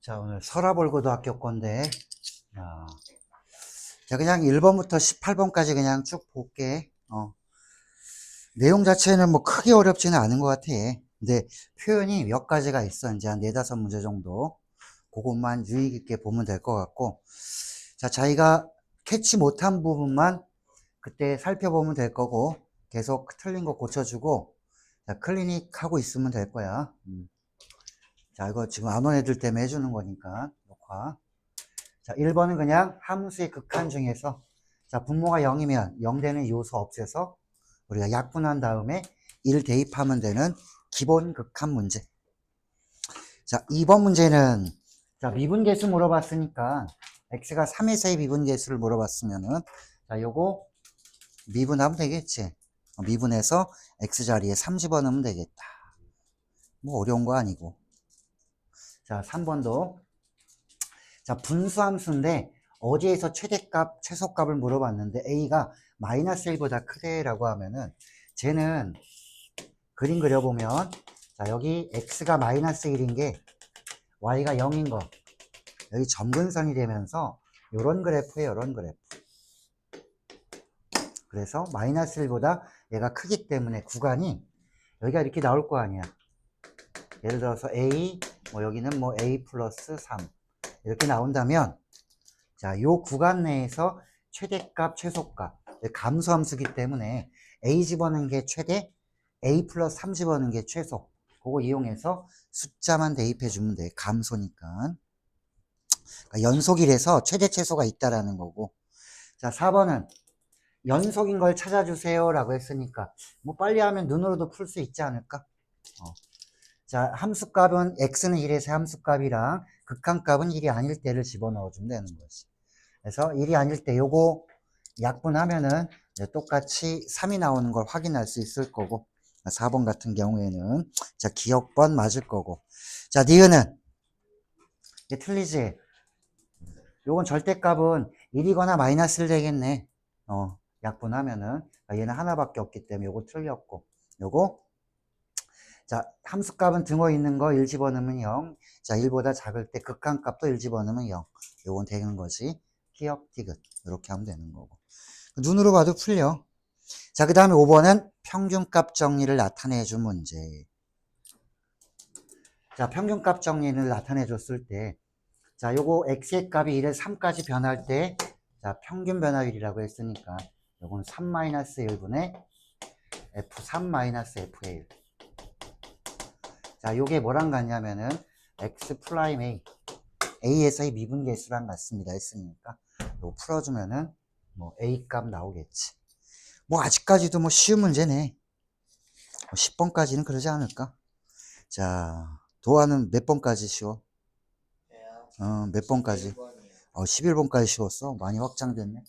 자, 오늘 서라볼고등학교 건데, 야, 자, 그냥 1번부터 18번까지 그냥 쭉 볼게. 내용 자체는 뭐 크게 어렵지는 않은 것 같아. 근데 표현이 몇 가지가 있어. 이제 한 4~5문제 정도. 그것만 유의 깊게 보면 될 것 같고. 자, 자기가 캐치 못한 부분만 그때 살펴보면 될 거고, 계속 틀린 거 고쳐주고, 자, 클리닉 하고 있으면 될 거야. 자, 이거 지금 안 온 애들 때문에 해주는 거니까, 녹화. 자, 1번은 그냥 함수의 극한 중에서, 자, 분모가 0이면 0 되는 요소 없애서 우리가 약분한 다음에 1 대입하면 되는 기본 극한 문제. 자, 2번 문제는, 자, 미분계수 물어봤으니까, x가 3에서의 미분계수를 물어봤으면은, 자, 요거 미분하면 되겠지. 미분해서 x 자리에 3 집어넣으면 되겠다. 뭐 어려운 거 아니고. 자, 3번도. 자, 분수함수인데 어디에서 최대값, 최소값을 물어봤는데 a가 마이너스 1보다 크대라고 하면은 쟤는 그림 그려보면 자, 여기 x가 마이너스 1인 게 y가 0인 거 여기 점근선이 되면서 요런 그래프에 요런 그래프. 그래서 마이너스 1보다 얘가 크기 때문에 구간이 여기가 이렇게 나올 거 아니야. 예를 들어서 a, 뭐 여기는 뭐 a 플러스 3 이렇게 나온다면 자, 요 구간 내에서 최대값, 최소값 감소함수기 때문에 a 집어넣은 게 최대, a 플러스 3 집어넣은 게 최소. 그거 이용해서 숫자만 대입해 주면 돼. 감소니까. 그러니까 연속이라서 최대, 최소가 있다라는 거고. 자, 4번은 연속인 걸 찾아주세요 라고 했으니까 뭐 빨리 하면 눈으로도 풀 수 있지 않을까? 자, 함수값은 x는 1에서 함수값이랑 극한값은 1이 아닐 때를 집어넣어주면 되는 거지. 그래서 1이 아닐 때 요거 약분하면은 똑같이 3이 나오는 걸 확인할 수 있을 거고 4번 같은 경우에는 자 기억번 맞을 거고 자 니은은 이게 틀리지. 요건 절대값은 1이거나 마이너스 1 되겠네. 약분하면은 얘는 하나밖에 없기 때문에 요거 틀렸고 요거 자 함수값은 등호 있는 거 1 집어넣으면 0. 자 1보다 작을 때 극한값도 1 집어넣으면 0. 요건 되는 거지. 기억 디귿 이렇게 하면 되는 거고 눈으로 봐도 풀려. 자, 그 다음에 5번은 평균값 정리를 나타내 준 문제. 자, 평균값 정리를 나타내 줬을 때, 자, 요거 x의 값이 1에서 3까지 변할 때, 자, 평균 변화율이라고 했으니까, 요건 3-1분의 f3-f의 1. 자, 요게 뭐랑 같냐면은, x 프라임 a, a에서의 미분계수랑 같습니다. 했으니까, 요거 풀어주면은, 뭐, a 값 나오겠지. 뭐 아직까지도 뭐 쉬운 문제네. 10번까지는 그러지 않을까? 자, 도안은 몇 번까지 쉬워? 몇 번까지? 11번까지 쉬웠어. 많이 확장됐네.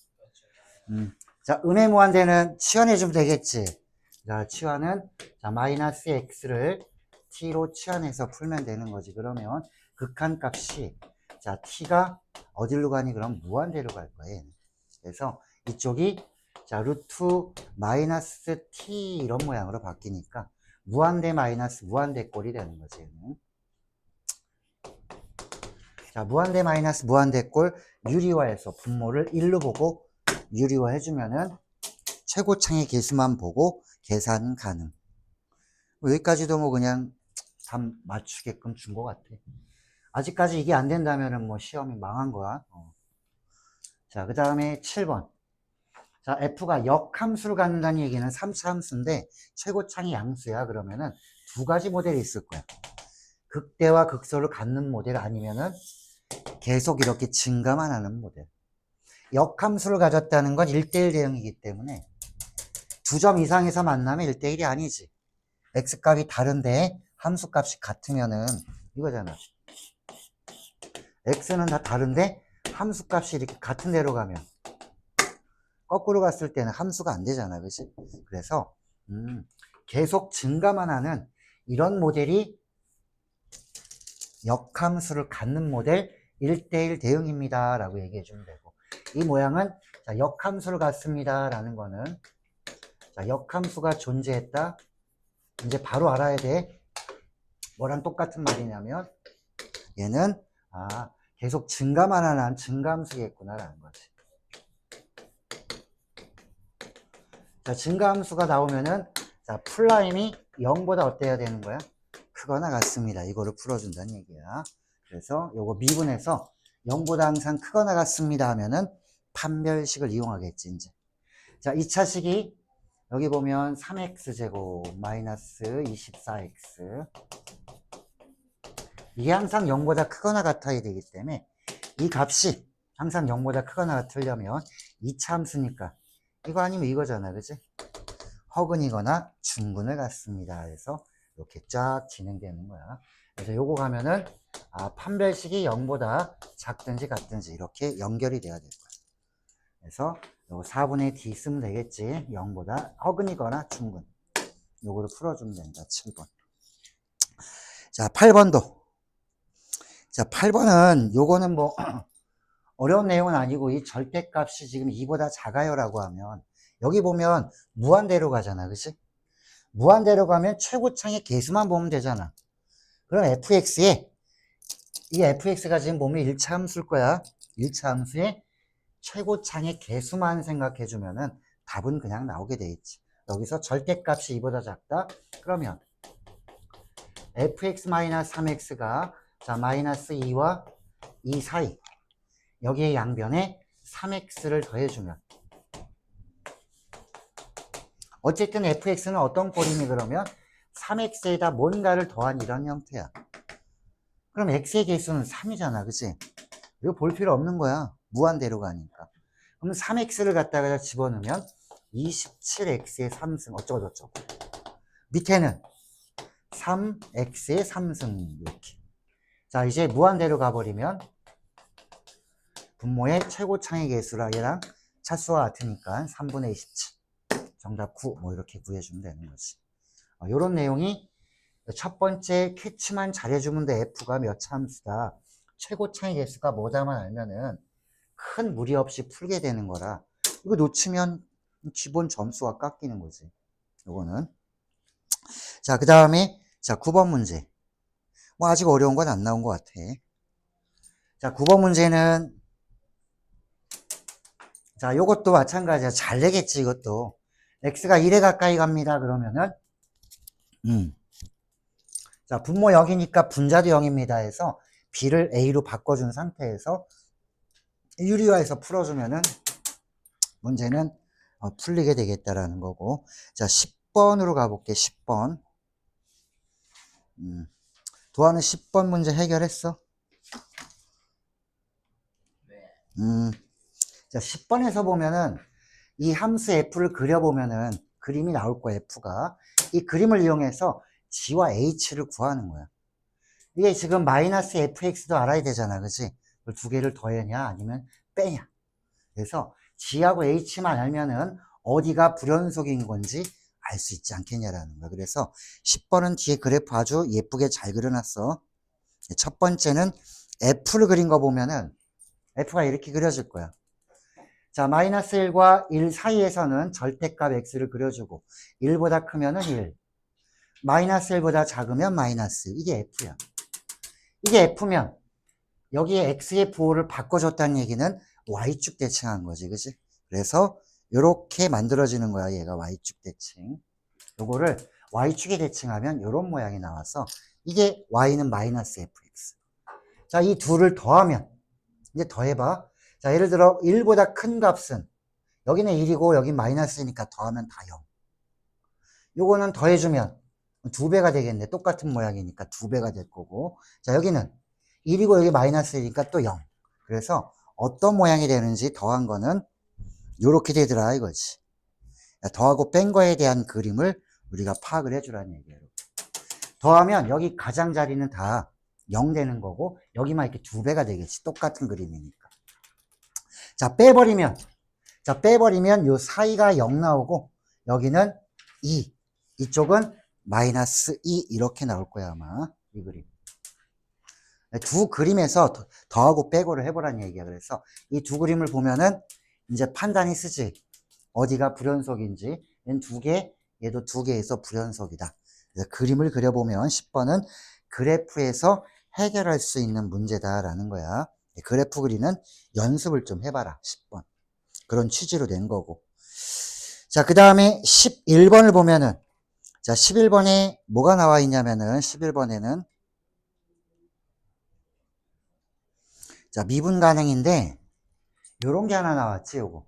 자, 음의 무한대는 치환해주면 되겠지. 자, 치환은, 자, 마이너스 x를 t로 치환해서 풀면 되는 거지. 그러면 극한값이, 자, t가 어디로 가니? 그럼 무한대로 갈 거예요. 그래서 이쪽이 자, 루트 마이너스 t 이런 모양으로 바뀌니까 무한대 마이너스 무한대 꼴이 되는 거지. 얘는. 자, 무한대 마이너스 무한대 꼴 유리화해서 분모를 1로 보고 유리화 해주면은 최고창의 개수만 보고 계산 가능. 여기까지도 뭐 그냥 답 맞추게끔 준 것 같아. 아직까지 이게 안 된다면은 뭐 시험이 망한 거야. 자, 그 다음에 7번. 자, f가 역함수를 갖는다는 얘기는 3차 함수인데 최고창이 양수야. 그러면은 두 가지 모델이 있을 거야. 극대와 극소를 갖는 모델 아니면은 계속 이렇게 증가만 하는 모델. 역함수를 가졌다는 건 1대1 대응이기 때문에 두 점 이상에서 만나면 1대1이 아니지. x값이 다른데 함수값이 같으면은 이거잖아. x는 다 다른데 함수값이 이렇게 같은 데로 가면 거꾸로 갔을 때는 함수가 안 되잖아. 그치? 그래서 계속 증가만 하는 이런 모델이 역함수를 갖는 모델 1대1 대응입니다. 라고 얘기해 주면 되고 이 모양은 자, 역함수를 갖습니다. 라는 거는 자, 역함수가 존재했다. 이제 바로 알아야 돼. 뭐랑 똑같은 말이냐면 얘는 아, 계속 증가만 하는 증가함수겠구나라는 거지. 자, 증가함수가 나오면은, 자, 플라임이 0보다 어때야 되는 거야? 크거나 같습니다. 이거를 풀어준다는 얘기야. 그래서 요거 미분해서 0보다 항상 크거나 같습니다 하면은 판별식을 이용하겠지, 이제. 자, 2차식이 여기 보면 3x제곱 마이너스 24x. 이게 항상 0보다 크거나 같아야 되기 때문에 이 값이 항상 0보다 크거나 같으려면 2차 함수니까 이거 아니면 이거잖아, 그치? 허근이거나 중근을 갖습니다. 그래서 이렇게 쫙 진행되는 거야. 그래서 요거 가면은 판별식이 0보다 작든지 같든지 이렇게 연결이 돼야 될 거야. 그래서 요거 4분의 d 쓰면 되겠지. 0보다 허근이거나 중근. 요거를 풀어주면 된다. 7번. 자, 8번도. 자, 8번은 요거는 뭐 어려운 내용은 아니고 이 절대값이 지금 2보다 작아요라고 하면 여기 보면 무한대로 가잖아. 그치? 무한대로 가면 최고창의 개수만 보면 되잖아. 그럼 fx에 이 fx가 지금 보면 1차 함수일 거야. 1차 함수에 최고창의 개수만 생각해 주면은 답은 그냥 나오게 돼 있지. 여기서 절대값이 2보다 작다. 그러면 fx-3x가 자 마이너스 2와 2 사이 여기에 양변에 3x를 더해주면 어쨌든 fx는 어떤 꼴이니 그러면 3x에다 뭔가를 더한 이런 형태야. 그럼 x의 개수는 3이잖아. 그치? 이거 볼 필요 없는 거야. 무한대로 가니까. 그럼 3x를 갖다가 집어넣으면 27x의 3승 어쩌고저쩌고. 밑에는 3x의 3승 이렇게. 자 이제 무한대로 가버리면 분모의 최고창의 개수랑 얘랑 차수와 같으니까 3분의 27 정답 9 뭐 이렇게 구해주면 되는 거지. 요런 내용이 첫 번째 캐치만 잘해주면 돼. f가 몇 차 함수다. 최고창의 개수가 뭐다만 알면은 큰 무리 없이 풀게 되는 거라 이거 놓치면 기본 점수가 깎이는 거지. 요거는 자 그 다음에 자 9번 문제 뭐 아직 어려운 건 안 나온 것 같아. 자 9번 문제는 자 요것도 마찬가지야. 잘 내겠지 이것도. x가 1에 가까이 갑니다 그러면은 자 분모 0이니까 분자도 0입니다 해서 b를 a로 바꿔준 상태에서 유리화해서 풀어주면은 문제는 풀리게 되겠다라는 거고. 자 10번으로 가볼게. 10번 도하는 10번 문제 해결했어? 자 10번에서 보면은 이 함수 f를 그려보면은 그림이 나올 거야. f가 이 그림을 이용해서 g와 h를 구하는 거야. 이게 지금 마이너스 fx도 알아야 되잖아. 그치? 그걸 두 개를 더하냐 아니면 빼냐. 그래서 g하고 h만 알면은 어디가 불연속인 건지 알 수 있지 않겠냐라는 거야. 그래서 10번은 뒤에 그래프 아주 예쁘게 잘 그려놨어. 첫 번째는 f를 그린 거 보면은 f가 이렇게 그려질 거야. 자, 마이너스 1과 1 사이에서는 절대값 x를 그려주고 1보다 크면은 1, 마이너스 1보다 작으면 마이너스. 이게 f야. 이게 f면 여기에 x의 부호를 바꿔줬다는 얘기는 y축 대칭한 거지. 그치? 그래서 이렇게 만들어지는 거야. 얘가 y축 대칭. 요거를 y축에 대칭하면 이런 모양이 나와서 이게 y는 마이너스 fx. 자, 이 둘을 더하면 이제 더해봐. 자, 예를 들어 1보다 큰 값은 여기는 1이고 여기 마이너스니까 더하면 다 0. 요거는 더해주면 2배가 되겠네. 똑같은 모양이니까 2배가 될 거고. 자, 여기는 1이고 여기 마이너스니까 또 0. 그래서 어떤 모양이 되는지 더한 거는 요렇게 되더라 이거지. 더하고 뺀 거에 대한 그림을 우리가 파악을 해주라는 얘기예요. 더하면 여기 가장자리는 다 0 되는 거고 여기만 이렇게 2배가 되겠지. 똑같은 그림이니까. 자, 빼버리면 요 사이가 0 나오고 여기는 2. 이쪽은 마이너스 2 이렇게 나올 거야 아마 이 그림. 두 그림에서 더하고 빼고를 해보라는 얘기야. 그래서 이 두 그림을 보면은 이제 판단이 쓰지. 어디가 불연속인지. 얘는 2개, 얘도 2개에서 불연속이다. 그래서 그림을 그려보면 10번은 그래프에서 해결할 수 있는 문제다라는 거야. 그래프 그리는 연습을 좀 해봐라. 10번. 그런 취지로 낸 거고. 자, 그 다음에 11번을 보면은, 자, 11번에 뭐가 나와 있냐면은, 11번에는, 자, 미분 가능인데, 요런 게 하나 나왔지, 요거.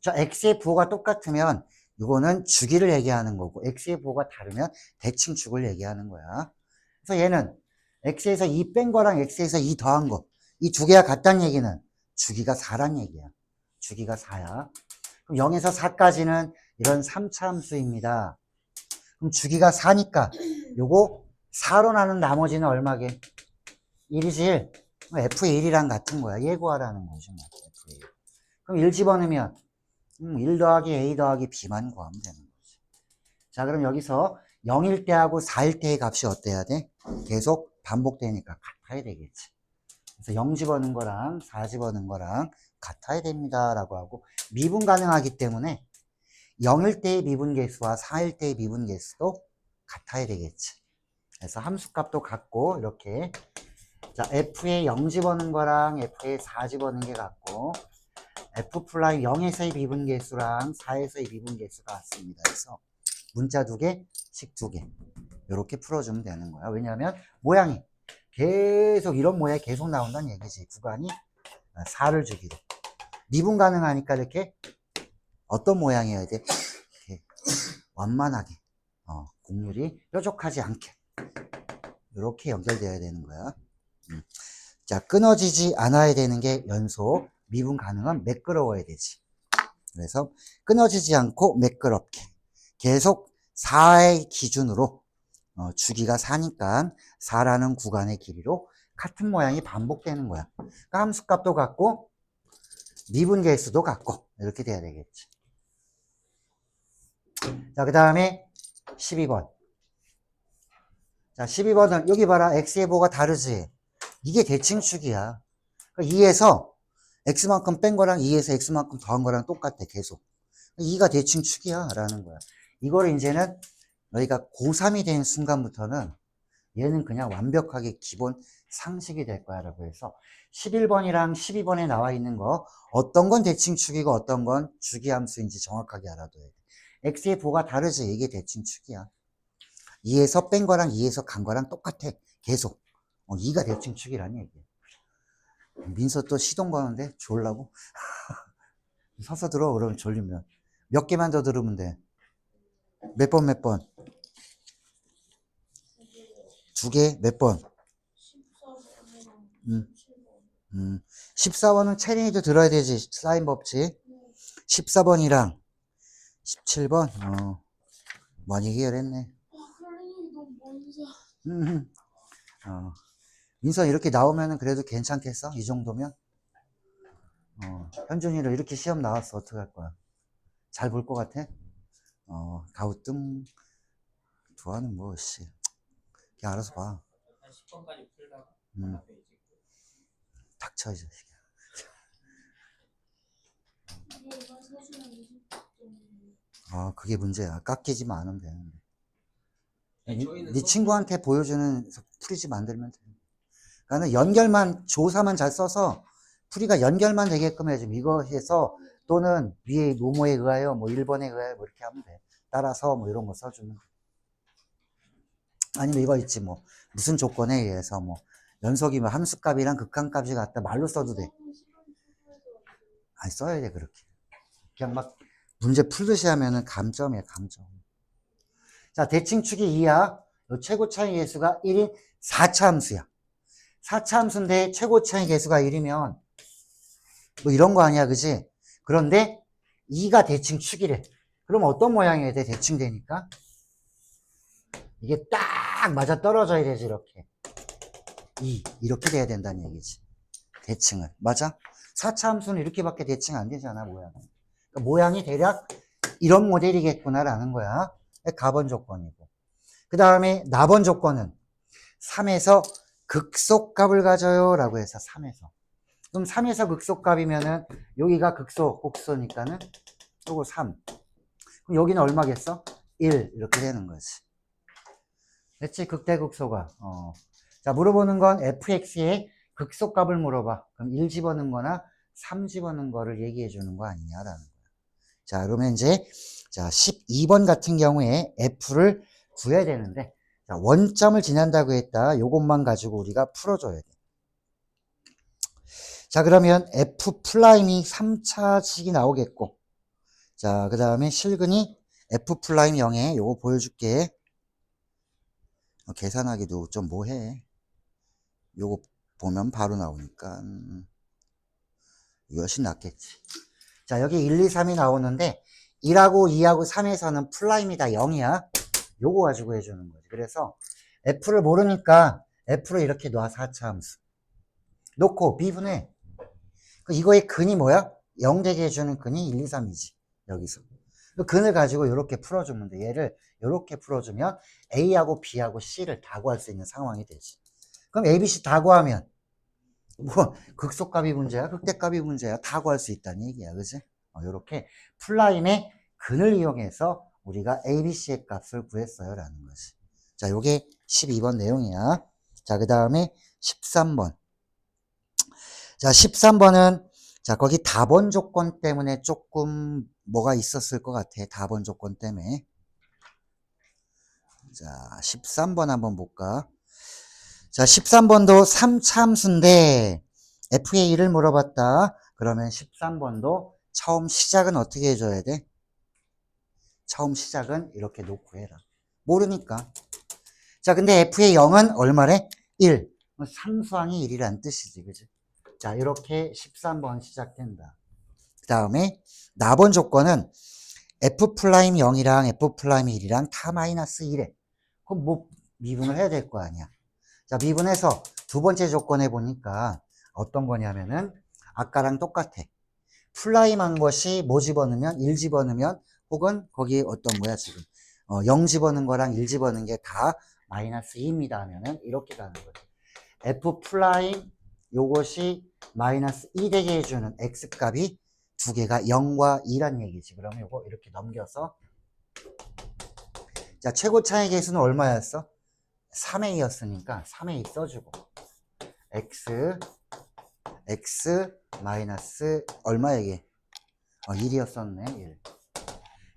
자, x의 부호가 똑같으면, 요거는 주기를 얘기하는 거고, x의 부호가 다르면 대칭축을 얘기하는 거야. 그래서 얘는, x에서 2 뺀 거랑 x에서 2 더한 거, 이 두 개가 같다는 얘기는, 주기가 4란 얘기야. 주기가 4야. 그럼 0에서 4까지는 이런 3차 함수입니다. 그럼 주기가 4니까 요거 4로 나눈 나머지는 얼마게? 1이지 1. F의 1이랑 같은 거야. 예구하라는 거지. 뭐. F의 1. 그럼 1 집어넣으면 1 더하기 A 더하기 B만 구하면 되는 거지. 자, 그럼 여기서 0일 때하고 4일 때의 값이 어때야 돼? 계속 반복되니까 같아야 되겠지. 그래서 0 집어넣은 거랑 4 집어넣은 거랑 같아야 됩니다. 라고 하고 미분 가능하기 때문에 0일 때의 미분계수와 4일 때의 미분계수도 같아야 되겠지. 그래서 함수값도 같고 이렇게 자 f에 0 집어넣은 거랑 f에 4 집어넣은 게 같고 f 플라이 0에서의 미분계수랑 4에서의 미분계수가 같습니다. 그래서 문자 2개, 식 2개 이렇게 풀어주면 되는 거야. 왜냐하면 모양이 계속 이런 모양이 계속 나온다는 얘기지. 구간이 4를 주기로 미분 가능하니까 이렇게 어떤 모양이어야 돼? 이렇게 완만하게 곡률이 뾰족하지 않게 이렇게 연결되어야 되는 거야. 자, 끊어지지 않아야 되는 게 연속, 미분 가능은 매끄러워야 되지. 그래서 끊어지지 않고 매끄럽게 계속 4의 기준으로 주기가 4니까 4라는 구간의 길이로 같은 모양이 반복되는 거야. 그러니까 함수값도 같고 미분 계수도 같고 이렇게 돼야 되겠지. 자, 그 다음에 12번. 자, 12번은 여기 봐라. x의 부호가 다르지. 이게 대칭축이야. 그러니까 2에서 x만큼 뺀 거랑 2에서 x만큼 더한 거랑 똑같아. 계속. 2가 대칭축이야 라는 거야. 이걸 이제는 너희가 고3이 된 순간부터는 얘는 그냥 완벽하게 기본 상식이 될 거야 라고 해서 11번이랑 12번에 나와 있는 거 어떤 건 대칭축이고 어떤 건 주기함수인지 정확하게 알아둬야 돼. x의 부호가 다르지. 이게 대칭축이야. 2에서 뺀 거랑 2에서 간 거랑 똑같아. 계속. 2가 대칭축이란 얘기야. 민서 또 시동 거는데 졸라고? 서서 들어. 그러면 졸리면. 몇 개만 더 들으면 돼. 몇 번, 몇 번? 2개, 몇 번? 14번은 채린이도 들어야 되지. 사인 법칙. 14번이랑 17번. 많이 해결했네. 민서 이렇게 나오면은 그래도 괜찮겠어? 이 정도면? 현준이로 이렇게 시험 나왔어. 어떡할 거야? 잘 볼 것 같아? 가우뚱. 두아는 뭐, 씨. 그냥 알아서 봐. 한 10번까지 풀다가 닥쳐, 이 자식아. 그게 문제야. 깎이지만 않으면 되는데. 네 친구한테 보여주는 풀이집 만들면 돼. 그러니까 연결만, 조사만 잘 써서 풀이가 연결만 되게끔 해주면 이거 해서 또는 위에 뭐뭐에 의하여 뭐 1번에 의하여 뭐 이렇게 하면 돼. 따라서 뭐 이런 거 써주면 돼. 아니면 이거 있지 뭐 무슨 조건에 의해서 뭐 연속이 뭐 함수값이랑 극한값이 같다 말로 써도 돼. 아니 써야 돼 그렇게. 그냥 막 문제 풀듯이 하면은 감점이야 감점. 자 대칭축이 2야. 최고 차이 계수가 1인 4차 함수야. 4차 함수인데 최고 차이 계수가 1이면 뭐 이런 거 아니야 그지? 그런데 2가 대칭축이래. 그럼 어떤 모양이어야 돼 대칭되니까? 이게 딱 맞아 떨어져야 되지 이렇게. 이렇게 돼야 된다는 얘기지. 대칭을. 맞아? 4차 함수는 이렇게밖에 대칭 안 되잖아 모양은. 그러니까 모양이 대략 이런 모델이겠구나라는 거야. 가번 조건이고. 그 다음에 나번 조건은 3에서 극소값을 가져요 라고 해서 3에서. 그럼 3에서 극소값이면은 여기가 극소, 곡소니까는 요거 3. 그럼 여기는 얼마겠어? 1 이렇게 되는 거지. 됐지? 극대극소가. 자, 물어보는 건 fx의 극소값을 물어봐. 그럼 1 집어넣은 거나 3 집어넣은 거를 얘기해 주는 거 아니냐라는 거야. 자, 그러면 이제, 자, 12번 같은 경우에 f를 구해야 되는데, 자, 원점을 지난다고 했다. 요것만 가지고 우리가 풀어줘야 돼. 자, 그러면 f 프라임이 3차식이 나오겠고, 자, 그 다음에 실근이 f 프라임 0에 요거 보여줄게. 계산하기도 좀 뭐해. 요거 보면 바로 나오니까. 이거 훨씬 낫겠지. 자, 여기 1, 2, 3이 나오는데 1하고 2하고 3에서는 플라임이 다 0이야. 요거 가지고 해주는 거지. 그래서 F를 모르니까 F를 이렇게 놔. 4차 함수. 놓고 B분해. 이거의 근이 뭐야? 0 되게 해주는 근이 1, 2, 3이지. 여기서. 그 근을 가지고 이렇게 풀어주면 돼. 얘를 이렇게 풀어주면 A하고 B하고 C를 다 구할 수 있는 상황이 되지. 그럼 A, B, C 다 구하면 뭐 극소값이 문제야, 극대값이 문제야, 다 구할 수 있다는 얘기야, 그지? 이렇게 플라임의 근을 이용해서 우리가 ABC의 값을 구했어요라는 거지. 자, 요게 12번 내용이야. 자, 그 다음에 13번. 자, 13번은 자, 거기 답원 조건 때문에 조금 뭐가 있었을 것 같아. 답원 조건 때문에. 자, 13번 한번 볼까? 자, 13번도 3차 함수인데 f의 1을 물어봤다. 그러면 13번도 처음 시작은 어떻게 해줘야 돼? 처음 시작은 이렇게 놓고 해라. 모르니까. 자, 근데 f의 0은 얼마래? 1. 상수항이 1이란 뜻이지, 그지? 자, 이렇게 13번 시작된다. 그 다음에 나번 조건은 f'0이랑 f'1이랑 다 마이너스 1에. 그럼 뭐 미분을 해야 될 거 아니야. 자, 미분해서 두 번째 조건에 보니까 어떤 거냐면은 아까랑 똑같아. 플라임한 것이 뭐 집어넣으면 1 집어넣으면 혹은 거기 어떤 거야 지금 0 집어넣은 거랑 1 집어넣은 게 다 마이너스 2입니다 하면은 이렇게 가는 거지. f 플라임 요것이 마이너스 2 되게 해주는 x 값이 두 개가 0과 2란 얘기지. 그러면 요거 이렇게 넘겨서 자, 최고 차이 계수는 얼마였어? 3a였으니까 3a 써주고 x 마이너스 얼마 얘기? 1이었었네. 1.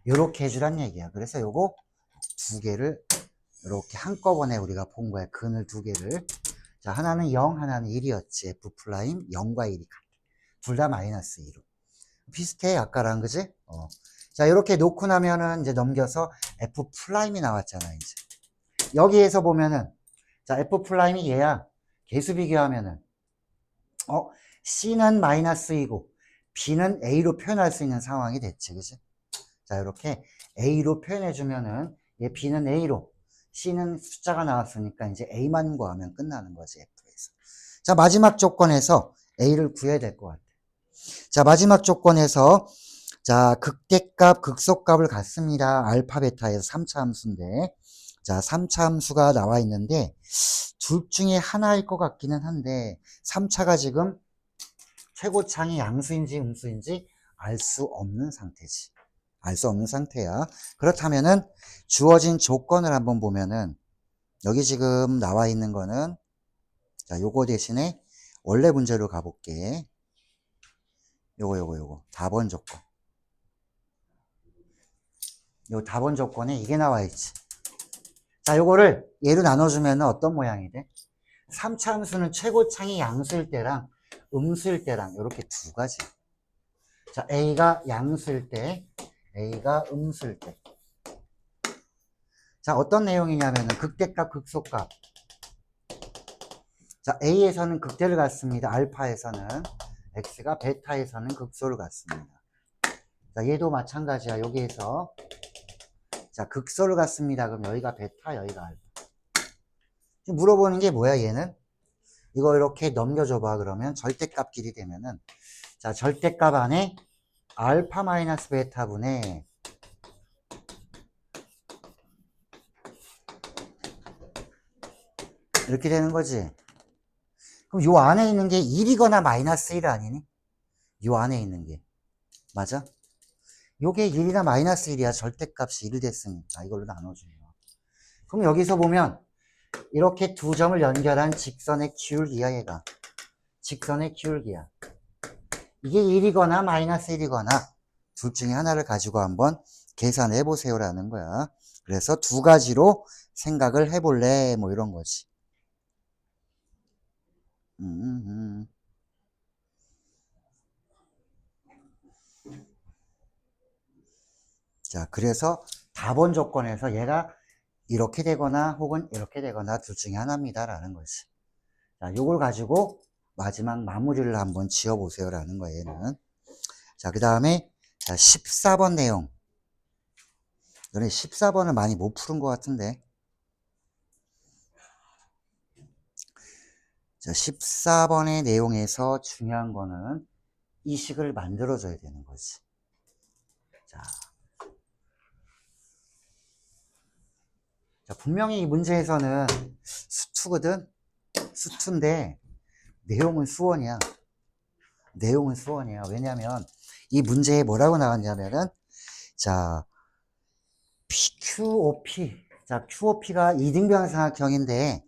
요렇게 해주란 얘기야. 그래서 요거 두 개를 이렇게 한꺼번에 우리가 본 거야. 근을 두 개를. 자, 하나는 0, 하나는 1이었지. f 플라임 0과 1이 같아. 둘 다 마이너스 2로. 비슷해, 아까랑, 그지? 자, 이렇게 놓고 나면은 이제 넘겨서 f 플라임이 나왔잖아, 이제. 여기에서 보면은, 자, f 플라임이 얘야. 개수 비교하면은, C는 마이너스 2고, B는 A로 표현할 수 있는 상황이 됐지, 그지? 자, 이렇게 A로 표현해주면은, 얘 B는 A로, C는 숫자가 나왔으니까 이제 A만 구하면 끝나는 거지, F에서. 자, 마지막 조건에서 A를 구해야 될 것 같아. 자, 마지막 조건에서, 자, 극대값, 극소값을 갖습니다. 알파, 베타에서 3차 함수인데, 자, 3차 함수가 나와 있는데, 둘 중에 하나일 것 같기는 한데, 3차가 지금 최고창이 양수인지 음수인지 알 수 없는 상태지. 알 수 없는 상태야. 그렇다면은 주어진 조건을 한번 보면은 여기 지금 나와 있는 거는 자, 요거 대신에 원래 문제로 가볼게. 요거 답원 조건. 요 답원 조건에 이게 나와 있지. 자, 요거를 얘로 나눠주면 어떤 모양이 돼? 3차 함수는 최고창이 양수일 때랑 음수일 때랑 이렇게 두 가지. 자, A가 양수일 때, A가 음수일 때. 자, 어떤 내용이냐면은 극대값, 극소값. 자, A에서는 극대를 갖습니다. 알파에서는. X가 베타에서는 극소를 갖습니다. 자, 얘도 마찬가지야. 여기에서. 자, 극소를 갖습니다. 그럼 여기가 베타, 여기가 알파. 지금 물어보는 게 뭐야, 얘는? 이거 이렇게 넘겨줘봐. 그러면 절대값끼리 되면은. 자, 절대값 안에 알파 마이너스 베타분의 이렇게 되는 거지. 그럼 요 안에 있는 게 1이거나 마이너스 1 아니니? 요 안에 있는 게. 맞아? 요게 1이나 마이너스 1이야. 절대값이 1 됐으니까. 이걸로 나눠주면. 그럼 여기서 보면 이렇게 두 점을 연결한 직선의 기울기야, 얘가. 직선의 기울기야. 이게 1이거나 마이너스 1이거나 둘 중에 하나를 가지고 한번 계산해 보세요라는 거야. 그래서 두 가지로 생각을 해볼래, 뭐 이런 거지. 자, 그래서 답원 조건에서 얘가 이렇게 되거나 혹은 이렇게 되거나 둘 중에 하나입니다라는 거지. 자, 요걸 가지고 마지막 마무리를 한번 지어보세요라는 거예요, 얘는. 자, 그 다음에 14번 내용. 너네 14번을 많이 못 푸는 것 같은데. 자, 14번의 내용에서 중요한 거는 이 식을 만들어줘야 되는 거지. 자, 분명히 이 문제에서는 수투거든? 수투인데, 내용은 수원이야. 내용은 수원이야. 왜냐면, 이 문제에 뭐라고 나왔냐면은, 자, QOP. 자, QOP가 이등변사각형인데,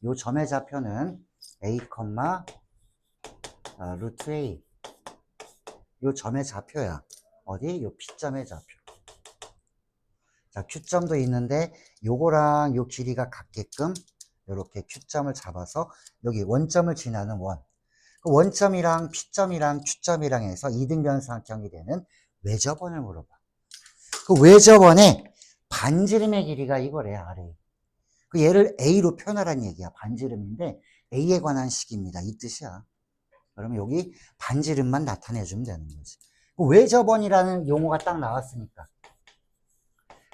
요 점의 좌표는 A, 루트 A. 요 점의 좌표야. 어디? 요 P점의 좌표. 자, Q점도 있는데, 요거랑 요 길이가 같게끔, 요렇게 Q점을 잡아서, 여기 원점을 지나는 원. 그 원점이랑 P점이랑 Q점이랑 해서 이등변사각형이 되는 외접원을 물어봐. 그 외접원의 반지름의 길이가 이거래, RA. 그 얘를 A로 표현하라는 얘기야. 반지름인데, A에 관한 식입니다. 이 뜻이야. 그러면 여기 반지름만 나타내주면 되는 거지. 그 외접원이라는 용어가 딱 나왔으니까.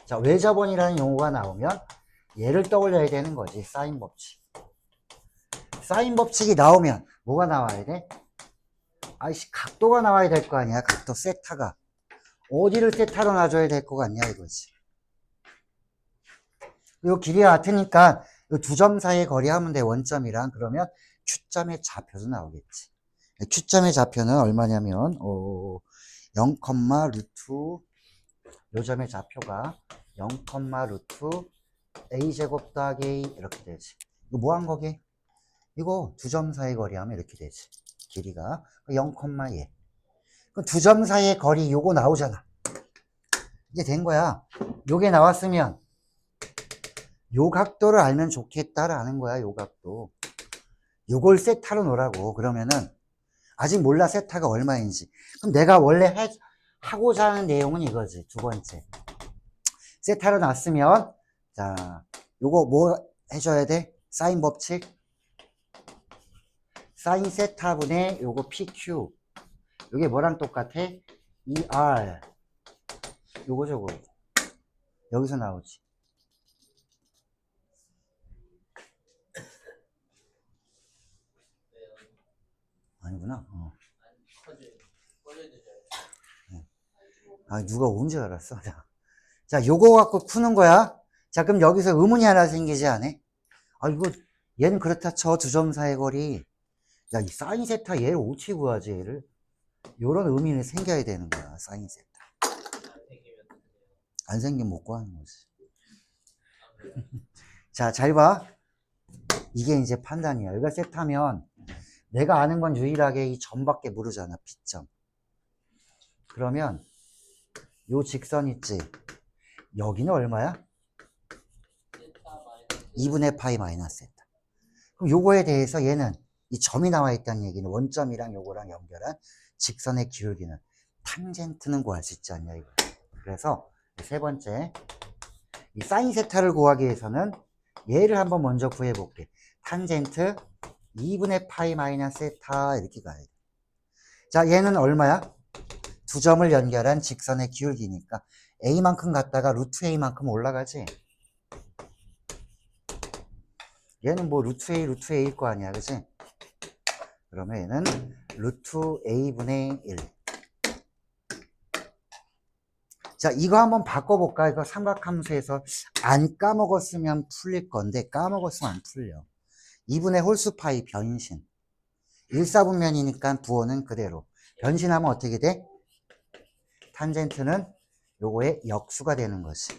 자, 외접원이라는 용어가 나오면 얘를 떠올려야 되는 거지. 사인 법칙. 사인 법칙이 나오면 뭐가 나와야 돼? 아이씨, 각도가 나와야 될 거 아니야. 각도 세타가. 어디를 세타로 놔줘야 될 거 같냐 이거지. 요 길이가 같으니까 요 두 점 사이의 거리 하면 돼. 원점이랑. 그러면 Q점의 좌표도 나오겠지. Q점의 좌표는 얼마냐면 0, 루트 요 점의 좌표가 0, 루트 a제곱 더하기 a 이렇게 되지. 이거 뭐 한 거게? 이거 두 점 사이의 거리 하면 이렇게 되지. 길이가 0, 얘. 그 두 점 사이의 거리 요거 나오잖아. 이제 된 거야. 요게 나왔으면 요 각도를 알면 좋겠다라는 거야. 요 각도. 요걸 세타로 놓으라고. 그러면은 아직 몰라 세타가 얼마인지. 그럼 내가 원래 하고자 하는 내용은 이거지. 두 번째. 세타로 놨으면 자, 요거 뭐 해줘야 돼? 사인 법칙. 사인 세타분의 요거 PQ. 요게 뭐랑 똑같아? ER. 요거 저거. 여기서 나오지. 아니구나. 아, 누가 언제 알았어? 자, 요거 갖고 푸는 거야. 자, 그럼 여기서 의문이 하나 생기지 않아? 아, 이거, 얘는 그렇다 쳐. 두 점 사이 거리. 야, 이 사인 세타 얘를 어떻게 구하지, 얘를? 요런 의미는 생겨야 되는 거야, 사인 세타. 안 생기면 못 구하는 거지. 자, 잘 봐. 이게 이제 판단이야. 여기가 세타면 내가 아는 건 유일하게 이 점밖에 모르잖아, B점. 그러면 요 직선 있지? 여기는 얼마야? 2분의 파이 마이너스 세타. 그럼 요거에 대해서 얘는 이 점이 나와 있다는 얘기는 원점이랑 요거랑 연결한 직선의 기울기는 탄젠트는 구할 수 있지 않냐 이거. 그래서 세 번째 이 사인 세타를 구하기 위해서는 얘를 한번 먼저 구해볼게. 탄젠트 2분의 파이 마이너스 세타 이렇게 가야 돼. 자, 얘는 얼마야? 두 점을 연결한 직선의 기울기니까 A만큼 갔다가 루트 A만큼 올라가지. 얘는 뭐 루트 A일 거 아니야, 그치? 그러면 얘는 루트 A분의 1. 자, 이거 한번 바꿔볼까? 이거 삼각함수에서 안 까먹었으면 풀릴 건데 까먹었으면 안 풀려. 2분의 홀수 파이 변신. 1사분면이니까 부호는 그대로. 변신하면 어떻게 돼? 탄젠트는 요거의 역수가 되는 거지.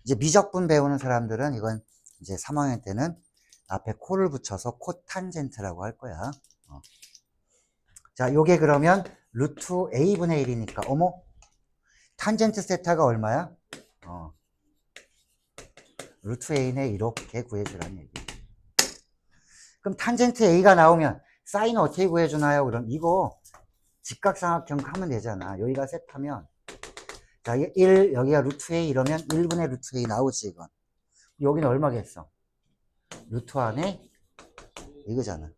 이제 미적분 배우는 사람들은 이건 이제 3학년 때는 앞에 코를 붙여서 코탄젠트라고 할 거야. 자, 요게 그러면 루트 a분의 1이니까, 어머, 탄젠트 세타가 얼마야? 루트 a네 이렇게 구해주라는 얘기. 그럼 탄젠트 a가 나오면 사인 어떻게 구해주나요? 그럼 이거 직각삼각형 하면 되잖아. 여기가 세타면, 자, 1, 여기가 루트 a 이러면 1분의 루트 a 나오지, 이건. 여기는 얼마겠어? 루트 안에 이거잖아.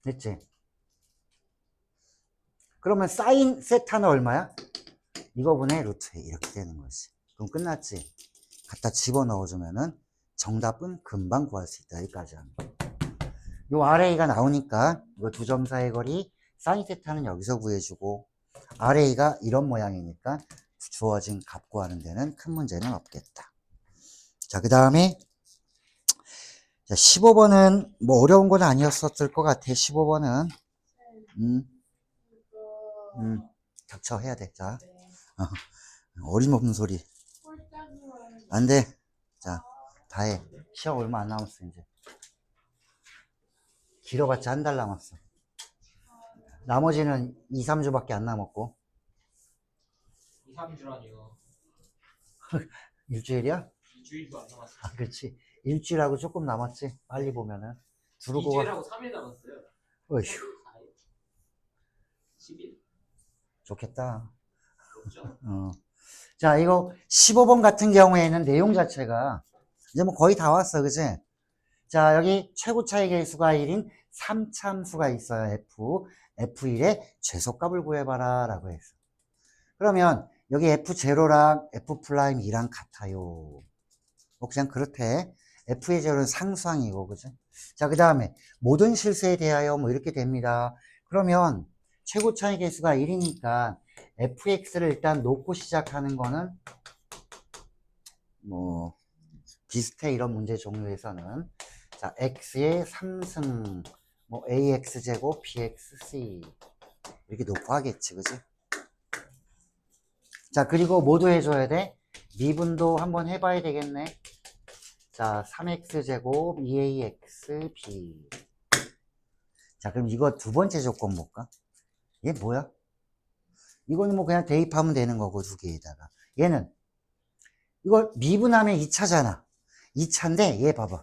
됐지? 그러면 사인 세타는 얼마야? 이거분의 루트 a 이렇게 되는 거지. 그럼 끝났지? 갖다 집어넣어주면은 정답은 금방 구할 수 있다. 여기까지 하면. 요 RA가 나오니까 이거 두 점 사이의 거리 사인 세타는 여기서 구해주고 RA가 이런 모양이니까 주어진 값 구하는 데는 큰 문제는 없겠다. 자, 그 다음에 15번은 뭐 어려운 건 아니었을 것 같아. 15번은 닥쳐 해야 돼. 자, 어림없는 소리 안 돼. 자, 다 해. 시험 얼마 안 남았어. 이제 길어봤자 한 달 남았어. 나머지는 2, 3주밖에 안 남았고. 2, 3주라니요. 일주일이야? 2주일도 안 남았어요. 아, 그렇지. 일주일하고 조금 남았지. 빨리 보면은. 두르고 2주일하고 3일 남았어요. 어휴, 10일. 좋겠다. 그렇죠? 자, 이거 15번 같은 경우에는 내용 자체가 이제 뭐 거의 다 왔어. 그지? 자, 여기 최고 차이 계수가 1인 3참수가 있어요. F1의 최소값을 구해봐라 라고 했어. 그러면 여기 F0랑 F'2랑 같아요. 뭐 그냥 그렇대. F의 제로는 상수항이고, 그죠? 자, 그 다음에 모든 실수에 대하여 뭐 이렇게 됩니다. 그러면 최고 차이 계수가 1이니까 fx를 일단 놓고 시작하는 거는 뭐 비슷해. 이런 문제 종류에서는. 자, x의 3승 뭐 ax제곱 bxc 이렇게 놓고 하겠지, 그지? 자, 그리고 뭐도 해줘야 돼? 미분도 한번 해봐야 되겠네. 자, 3x제곱 2axb. 자, 그럼 이거 두 번째 조건 볼까? 얘 뭐야? 이거는 뭐 그냥 대입하면 되는 거고, 두 개에다가. 얘는 이거 미분하면 2차잖아. 2차인데 얘 봐봐.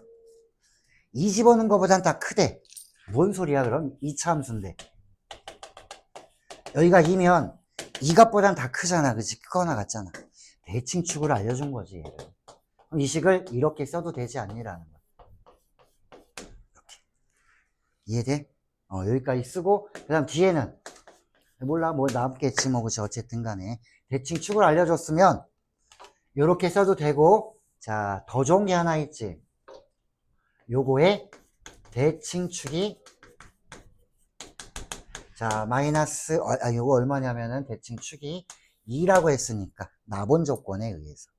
2 집어넣은 거보단 다 크대. 뭔 소리야 그럼? 2차 함수인데. 여기가 2면 2값보단 다 크잖아. 그치? 크거나 같잖아. 대칭축을 알려준 거지, 얘를. 그럼 이 식을 이렇게 써도 되지 않니라는 거야. 이렇게. 이해돼? 여기까지 쓰고, 그 다음 뒤에는 몰라, 뭐 남겠지 뭐. 그치? 어쨌든 간에 대칭축을 알려줬으면 요렇게 써도 되고. 자, 더 좋은 게 하나 있지. 요거에 대칭축이, 자, 마이너스, 요거 얼마냐면은 대칭축이 2라고 했으니까 나본 조건에 의해서.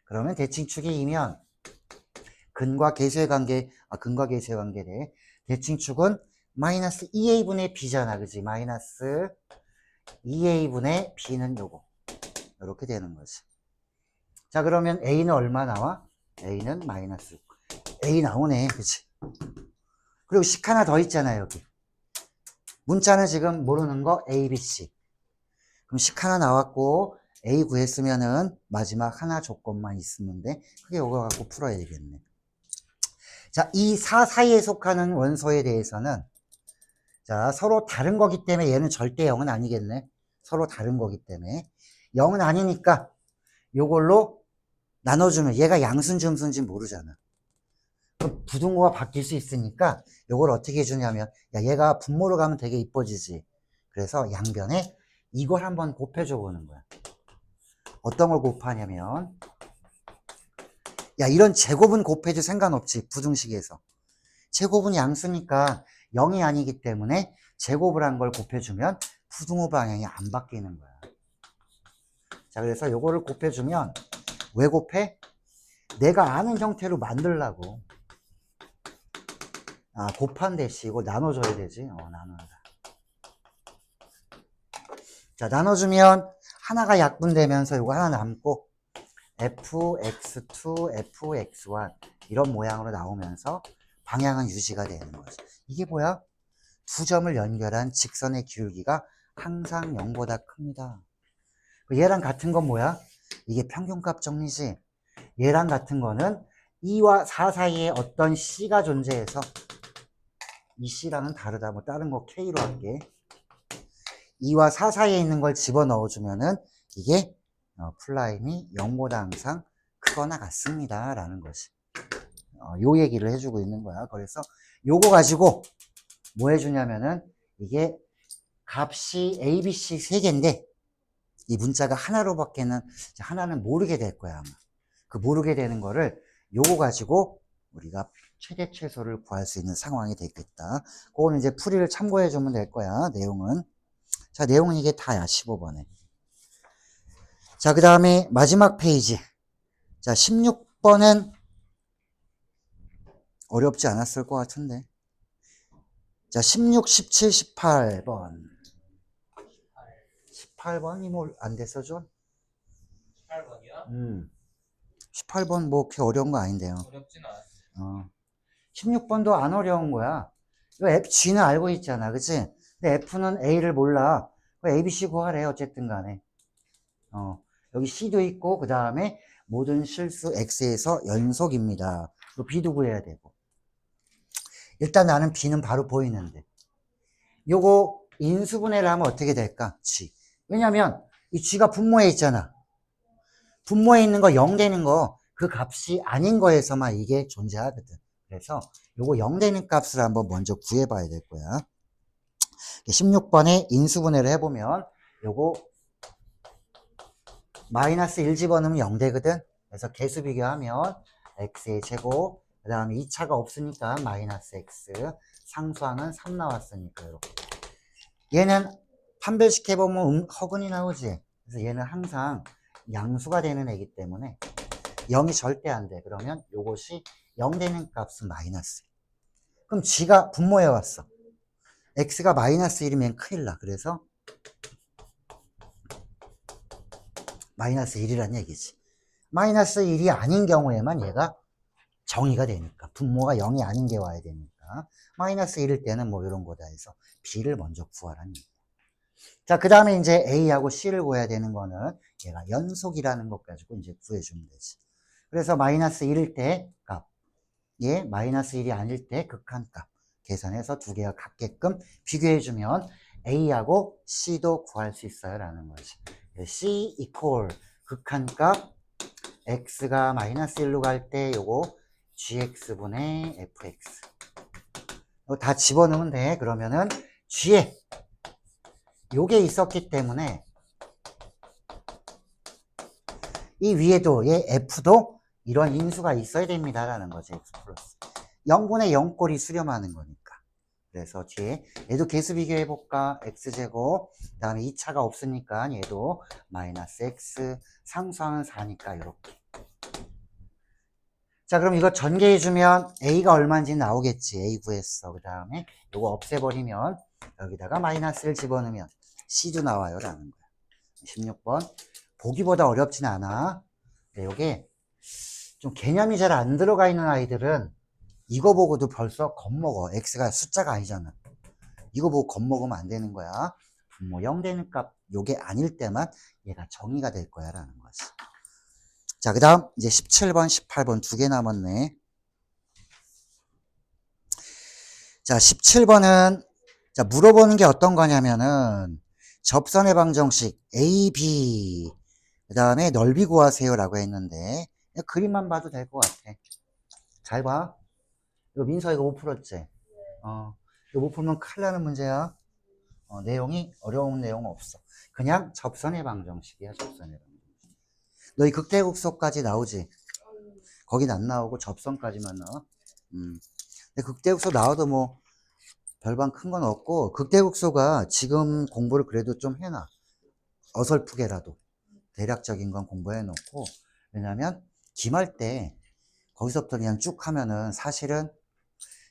그러면 대칭축이 2면 근과 계수의 관계, 근과 계수의 관계래. 대칭축은 마이너스 2a분의 b잖아. 그지? 마이너스 2a분의 b는 요거. 이렇게 되는 거지. 자, 그러면 a는 얼마 나와? a는 마이너스. a 나오네. 그치? 그리고 식 하나 더 있잖아요, 여기. 문자는 지금 모르는 거 a, b, c. 그럼 식 하나 나왔고 a 구했으면은 마지막 하나 조건만 있으면 돼. 그게 이거 갖고 풀어야 되겠네. 자, 이 4 사이에 속하는 원소에 대해서는 자, 서로 다른 거기 때문에 얘는 절대 0은 아니겠네. 서로 다른 거기 때문에 0은 아니니까 요걸로 나눠주면 얘가 양수인지 음수인지 모르잖아. 그럼 부등호가 바뀔 수 있으니까 요걸 어떻게 해주냐면, 야, 얘가 분모로 가면 되게 이뻐지지. 그래서 양변에 이걸 한번 곱해줘 보는 거야. 어떤 걸 곱하냐면, 야, 이런 제곱은 곱해도 상관없지. 부등식에서 제곱은 양수니까 0이 아니기 때문에 제곱을 한 걸 곱해주면 부등호 방향이 안 바뀌는 거야. 자, 그래서 요거를 곱해주면, 왜 곱해? 내가 아는 형태로 만들라고. 곱한 대시 이거 나눠줘야 되지. 나눠라. 자, 나눠주면 하나가 약분되면서 이거 하나 남고, fx2, fx1 이런 모양으로 나오면서 방향은 유지가 되는 거죠. 이게 뭐야? 두 점을 연결한 직선의 기울기가 항상 0보다 큽니다. 얘랑 같은 건 뭐야? 이게 평균값 정리지. 얘랑 같은 거는 2와 4 사이에 어떤 C가 존재해서 이 C랑은 다르다. 뭐 다른 거 K로 할게. 2와 4 사이에 있는 걸 집어넣어 주면은 이게 플라임이 0보다 항상 크거나 같습니다. 라는 것이. 요 얘기를 해주고 있는 거야. 그래서 요거 가지고 뭐 해주냐면은 이게 값이 A, B, C 세 개인데 이 문자가 하나로밖에는 하나는 모르게 될 거야. 아마. 그 모르게 되는 거를 요거 가지고 우리가 최대 최소를 구할 수 있는 상황이 되겠다. 그거는 이제 풀이를 참고해 주면 될 거야. 내용은. 자, 내용은 이게 다야. 15번에. 자, 그 다음에 마지막 페이지. 자, 16번은 어렵지 않았을 것 같은데. 자, 16, 17, 18번. 18번이 뭐 안 됐어, 좀? 18번이요? 18번 뭐 그렇게 어려운 거 아닌데요. 어렵진 않았어요. 16번도 안 어려운 거야. 이거 F, G는 알고 있잖아. 그치? 근데 F는 A를 몰라. A, B, C 구하래. 어쨌든 간에. 여기 C도 있고, 그 다음에 모든 실수 X에서 연속입니다. 또 B도 구해야 되고. 일단 나는 B는 바로 보이는데. 요거 인수분해를 하면 어떻게 될까? G. 왜냐면 이 G가 분모에 있잖아. 분모에 있는 거 0 되는 거, 그 값이 아닌 거에서만 이게 존재하거든. 그래서 요거 0 되는 값을 한번 먼저 구해봐야 될 거야. 16번에 인수분해를 해보면 요거 마이너스 1 집어넣으면 0 되거든. 그래서 개수 비교하면 x의 제곱, 그 다음에 2차가 없으니까 마이너스 x, 상수항은 3 나왔으니까 이렇게. 얘는 판별식해보면 허근이 나오지. 그래서 얘는 항상 양수가 되는 애기 때문에 0이 절대 안 돼. 그러면 요것이 0 되는 값은 마이너스. 그럼 g가 분모해 왔어. x가 마이너스 1이면 큰일 나. 그래서 마이너스 1이란 얘기지. 마이너스 1이 아닌 경우에만 얘가 정의가 되니까. 분모가 0이 아닌 게 와야 되니까. 마이너스 1일 때는 뭐 이런 거다 해서 b를 먼저 구하라는 얘기야. 자, 그 다음에 이제 a하고 c를 구해야 되는 거는 얘가 연속이라는 것 가지고 이제 구해주면 되지. 그래서 마이너스 1일 때 값, 얘 마이너스 1이 아닐 때 극한값 계산해서 두 개가 같게끔 비교해주면 a하고 c도 구할 수 있어요 라는 거지. c 이퀄 극한값 x가 마이너스 1로 갈 때 요거 gx분의 fx 이거 다 집어넣으면 돼. 그러면은 g에 요게 있었기 때문에 이 위에도 얘 f도 이런 인수가 있어야 됩니다 라는 거지. x 플러스 0분의 0꼴이 수렴하는 거니까. 그래서 뒤에 얘도 개수 비교해 볼까? x제곱 그 다음에 2차가 없으니까 얘도 마이너스 x 상수항은 4니까 이렇게. 자, 그럼 이거 전개해주면 a가 얼마인지 나오겠지. a 구했어. 그 다음에 이거 없애버리면 여기다가 마이너스를 집어넣으면 c도 나와요 라는 거야. 16번 보기보다 어렵진 않아. 근데 이게 좀 개념이 잘 안 들어가 있는 아이들은 이거 보고도 벌써 겁먹어. x가 숫자가 아니잖아. 이거 보고 겁먹으면 안 되는 거야. 분모 0 되는 값 요게 아닐 때만 얘가 정의가 될 거야 라는 거지. 자, 그 다음 이제 17번 18번 두 개 남았네. 자, 17번은 자, 물어보는 게 어떤 거냐면은 접선의 방정식 A, B 그 다음에 넓이 구하세요 라고 했는데 그림만 봐도 될 것 같아. 잘 봐. 이거 민서 이거 못 풀었지? 이거 못 풀면 큰일 나는 문제야. 내용이 어려운 내용 없어. 그냥 접선의 방정식이야. 접선의 방정식. 너희 극대국소까지 나오지? 거긴 안 나오고 접선까지만 나와. 근데 극대국소 나와도 뭐 별반 큰 건 없고 극대국소가 지금 공부를 그래도 좀 해놔. 어설프게라도 대략적인 건 공부해 놓고. 왜냐면 기말 때 거기서부터 그냥 쭉 하면은 사실은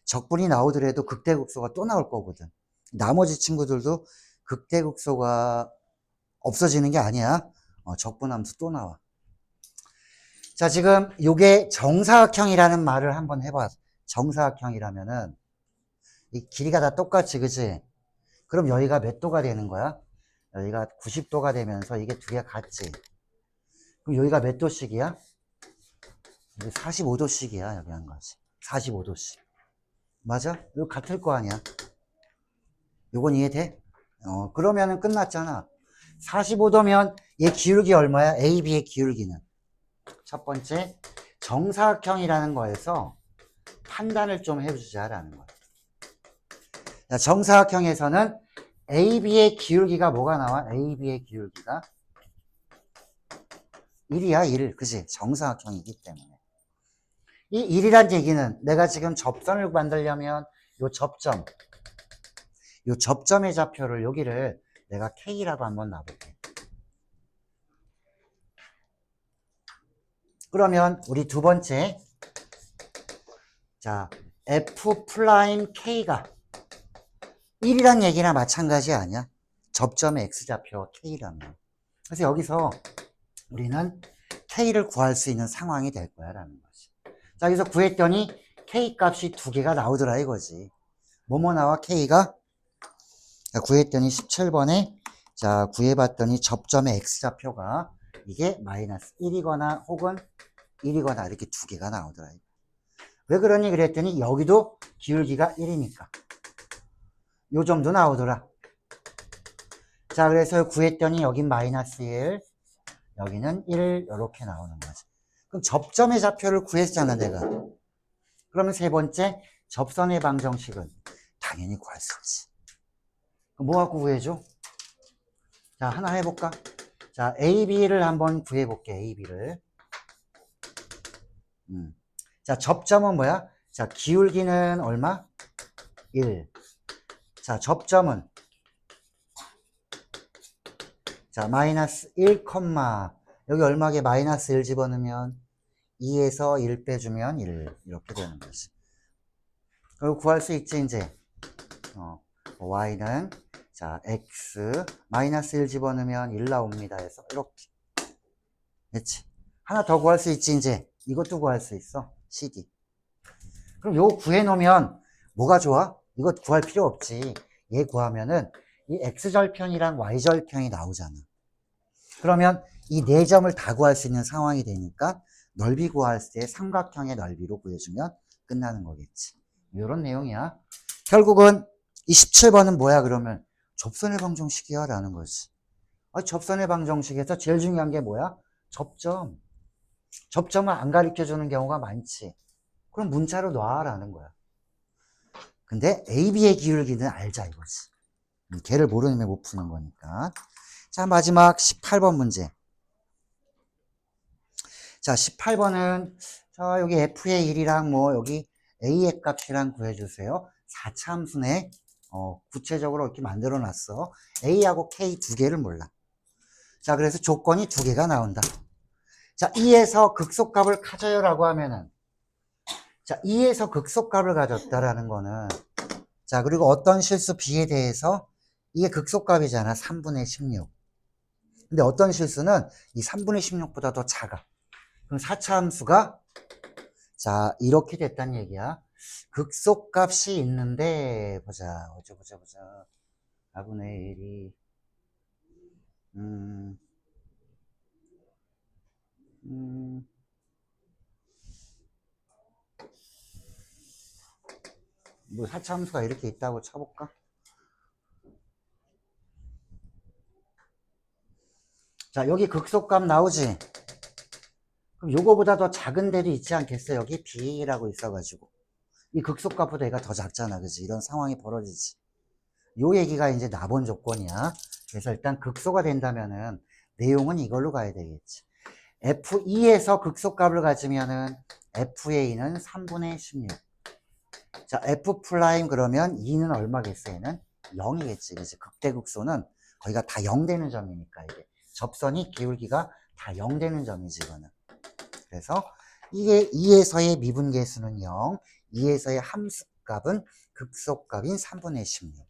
적분이 나오더라도 극대국소가 또 나올 거거든. 나머지 친구들도 극대국소가 없어지는 게 아니야. 적분함수 또 나와. 자, 지금 요게 정사각형이라는 말을 한번 해봐. 정사각형이라면은 이 길이가 다 똑같지, 그치? 그럼 여기가 몇 도가 되는 거야? 여기가 90도가 되면서 이게 두 개가 같지. 그럼 여기가 몇 도씩이야? 여기 45도씩이야, 여기 한 거지. 45도씩. 맞아? 이거 같을 거 아니야? 요건 이해돼? 그러면은 끝났잖아. 45도면 얘 기울기 얼마야? AB의 기울기는. 첫 번째, 정사각형이라는 거에서 판단을 좀 해주자라는 거야. 자, 정사각형에서는 AB의 기울기가 뭐가 나와? AB의 기울기가 1이야, 1. 그지? 정사각형이기 때문에. 이 1이란 얘기는 내가 지금 접선을 만들려면 요 접점의 좌표를 여기를 내가 K라고 한번 놔볼게. 그러면 우리 두 번째, 자, F 프라임 K가 1이란 얘기나 마찬가지 아니야? 접점의 X좌표 K라면. 그래서 여기서 우리는 K를 구할 수 있는 상황이 될 거야 라는 거지. 자, 여기서 구했더니 K 값이 두 개가 나오더라 이거지. 뭐뭐 나와? K가? 자, 구했더니 17번에 자, 구해봤더니 접점의 X좌표가 이게 마이너스 1이거나 혹은 1이거나 이렇게 두 개가 나오더라. 왜 그러니 그랬더니 여기도 기울기가 1이니까 요 정도 나오더라. 자, 그래서 구했더니 여긴 마이너스 1, 여기는 1 이렇게 나오는 거지. 그럼 접점의 좌표를 구했잖아 내가. 그러면 세 번째 접선의 방정식은 당연히 구할 수 있지. 그럼 뭐 갖고 구해줘? 자, 하나 해볼까? 자, AB를 한번 구해볼게. AB를. 자, 접점은 뭐야? 자, 기울기는 얼마? 1. 자, 접점은 자, 마이너스 1, 여기 얼마게 마이너스 1 집어넣으면 2에서 1 빼주면 1 이렇게 되는 거지. 그리고 구할 수 있지 이제. y는 자, x 마이너스 1 집어넣으면 1 나옵니다 해서 이렇게 됐지. 하나 더 구할 수 있지 이제. 이것도 구할 수 있어. CD. 그럼 요거 구해놓으면 뭐가 좋아? 이거 구할 필요 없지. 얘 구하면은 이 x절편이랑 y절편이 나오잖아. 그러면 이 네 점을 다 구할 수 있는 상황이 되니까 넓이 구할 때 삼각형의 넓이로 구해주면 끝나는 거겠지. 이런 내용이야. 결국은 이 17번은 뭐야 그러면? 접선의 방정식이야 라는 거지. 접선의 방정식에서 제일 중요한 게 뭐야? 접점. 접점을 안 가르쳐주는 경우가 많지. 그럼 문자로 놔라는 거야. 근데 AB의 기울기는 알자 이거지. 걔를 모르면 못 푸는 거니까. 자, 마지막 18번 문제. 자, 18번은 자, 여기 F의 1이랑 뭐 여기 A의 값이랑 구해주세요. 4차 함수네. 구체적으로 이렇게 만들어 놨어. A하고 K 두 개를 몰라. 자, 그래서 조건이 두 개가 나온다. 자, 2에서 극소값을 가져요라고 하면은 자, 2에서 극소값을 가졌다라는 거는 자, 그리고 어떤 실수 B에 대해서 이게 극소값이잖아. 3분의 16. 근데 어떤 실수는 이 3분의 16보다 더 작아. 그럼 4차 함수가 자, 이렇게 됐단 얘기야. 극소값이 있는데 보자. 보자. 4분의 1이 뭐 4차 함수가 이렇게 있다고 쳐볼까? 자, 여기 극소값 나오지? 그럼 요거보다 더 작은 데도 있지 않겠어? 여기 B라고 있어가지고. 이 극소값보다 얘가 더 작잖아. 그지? 이런 상황이 벌어지지. 요 얘기가 이제 나본 조건이야. 그래서 일단 극소가 된다면은 내용은 이걸로 가야 되겠지. F2에서 극소값을 가지면은 F의 2는 3분의 16. 자, F 프라임 그러면 2는 얼마겠어? 얘는 0이겠지. 그지? 극대극소는 거기가 다 0 되는 점이니까 이게. 접선이 기울기가 다 0 되는 점이지, 이거는. 그래서 이게 2에서의 미분계수는 0, 2에서의 함수값은 극소값인 3분의 16.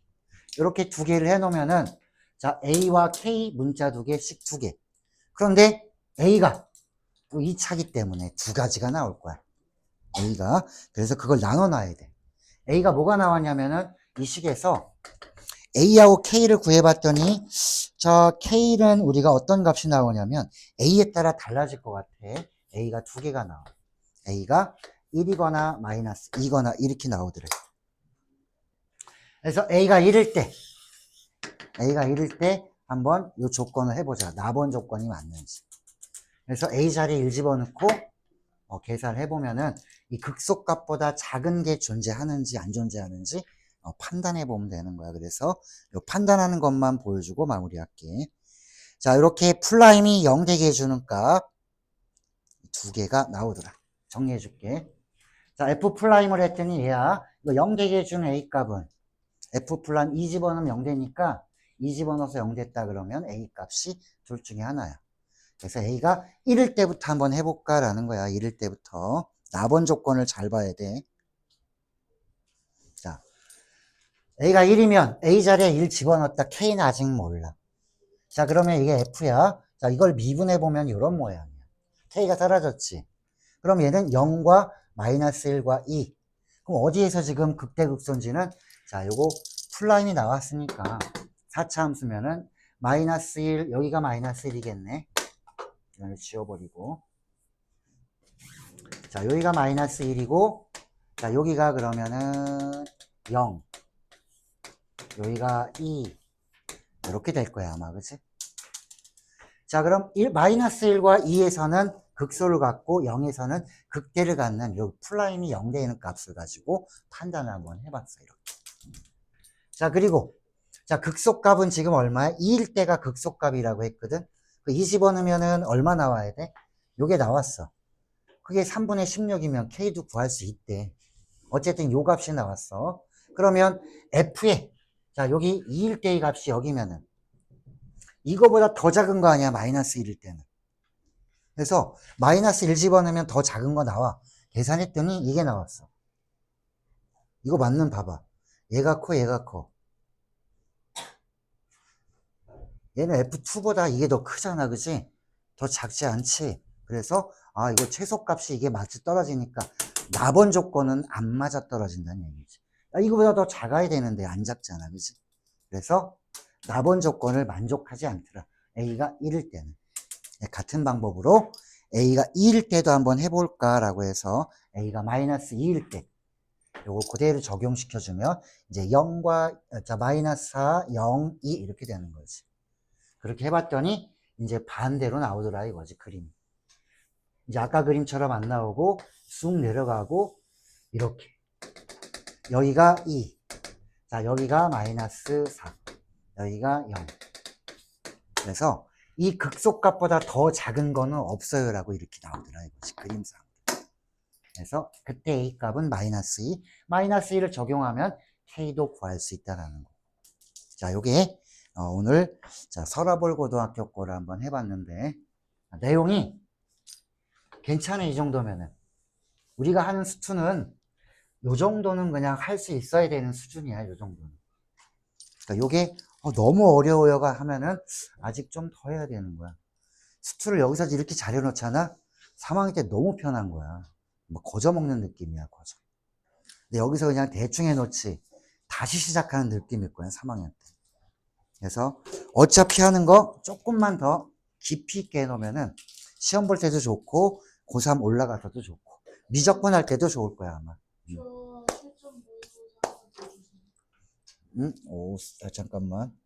이렇게 두 개를 해놓으면은 자, A와 K 문자 두 개씩 두 개. 그런데 A가 또 2차기 때문에 두 가지가 나올 거야. A가. 그래서 그걸 나눠놔야 돼. A가 뭐가 나왔냐면은 이 식에서 A하고 K를 구해봤더니 저 K는 우리가 어떤 값이 나오냐면 A에 따라 달라질 것 같아. A가 두 개가 나와. A가 1이거나 마이너스 2거나 이렇게 나오더래. 그래서 A가 1일 때 한번 이 조건을 해보자. 나번 조건이 맞는지. 그래서 A 자리에 1 집어넣고 계산을 해보면은 이 극소값보다 작은 게 존재하는지 안 존재하는지 판단해 보면 되는 거야. 그래서 요 판단하는 것만 보여주고 마무리할게. 자, 이렇게 플라임이 0 되게 해주는 값 두 개가 나오더라. 정리해 줄게. 자, F 플라임을 했더니 얘야. 이거 0 되게 해주는 A 값은 F 플라임 2 집어넣으면 0 되니까 2 집어넣어서 0 됐다 그러면 A 값이 둘 중에 하나야. 그래서 A가 1일 때부터 한번 해볼까라는 거야. 1일 때부터. 나번 조건을 잘 봐야 돼. 자, A가 1이면 A 자리에 1 집어넣었다. K는 아직 몰라. 자, 그러면 이게 F야. 자, 이걸 미분해보면 이런 모양이야. K가 사라졌지. 그럼 얘는 0과 마이너스 1과 2. 그럼 어디에서 지금 극대극소인지는 자, 요거 플라임이 나왔으니까 4차 함수면은 마이너스 1, 여기가 마이너스 1이겠네. 이걸 지워버리고. 자, 여기가 마이너스 1이고, 자, 여기가 그러면은 0. 여기가 2. 이렇게 될 거야, 아마. 그치? 자, 그럼 마이너스 1과 2에서는 극소를 갖고 0에서는 극대를 갖는 요 플라임이 0 되는 값을 가지고 판단을 한번 해봤어, 이렇게. 자, 그리고, 자, 극소값은 지금 얼마야? 2일 때가 극소값이라고 했거든? 그 2 집어넣으면은 얼마 나와야 돼? 요게 나왔어. 그게 3분의 16이면 K도 구할 수 있대. 어쨌든 요 값이 나왔어. 그러면 F에, 자, 여기 2일 때의 값이 여기면은, 이거보다 더 작은 거 아니야, 마이너스 1일 때는. 그래서 마이너스 1 집어넣으면 더 작은 거 나와. 계산했더니 이게 나왔어. 이거 맞는 봐봐. 얘가 커, 얘가 커. 얘는 F2보다 이게 더 크잖아, 그지? 더 작지 않지? 그래서 아, 이거 최소값이 이게 맞아 떨어지니까 나번 조건은 안 맞아 떨어진다는 얘기지. 야, 이거보다 더 작아야 되는데 안 작잖아, 그지? 그래서 나번 조건을 만족하지 않더라. A가 1일 때는. 같은 방법으로 A가 2일 때도 한번 해볼까라고 해서 A가 마이너스 2일 때 요거 그대로 적용시켜주면 이제 0과 자 마이너스 4, 0, 2 이렇게 되는 거지. 그렇게 해봤더니 이제 반대로 나오더라 이거지 그림이. 이제 아까 그림처럼 안 나오고 쑥 내려가고 이렇게 여기가 2, 자 여기가 마이너스 4, 여기가 0. 그래서 이 극소값보다 더 작은 거는 없어요 라고 이렇게 나오더라 이것이 그림상. 그래서 그때 A 값은 마이너스 2, 마이너스 2를 적용하면 K도 구할 수 있다는 거. 자, 요게 오늘 자 서라볼 고등학교 거를 한번 해봤는데 내용이 괜찮아. 이 정도면은 우리가 하는 수투는 요 정도는 그냥 할 수 있어야 되는 수준이야. 요 정도는. 그러니까 요게 너무 어려워요가 하면은 아직 좀 더 해야 되는 거야. 수투를 여기서 이렇게 잘 해놓잖아. 3학년 때 너무 편한 거야. 뭐 거저 먹는 느낌이야, 거저. 근데 여기서 그냥 대충 해놓지 다시 시작하는 느낌일 거야, 3학년 때. 그래서 어차피 하는 거 조금만 더 깊이 있게 해놓으면은 시험 볼 때도 좋고 고3 올라가서도 좋고 미적분 할 때도 좋을 거야 아마. 저 실전 모의고사 한번 내주세요. 오, 잠깐만.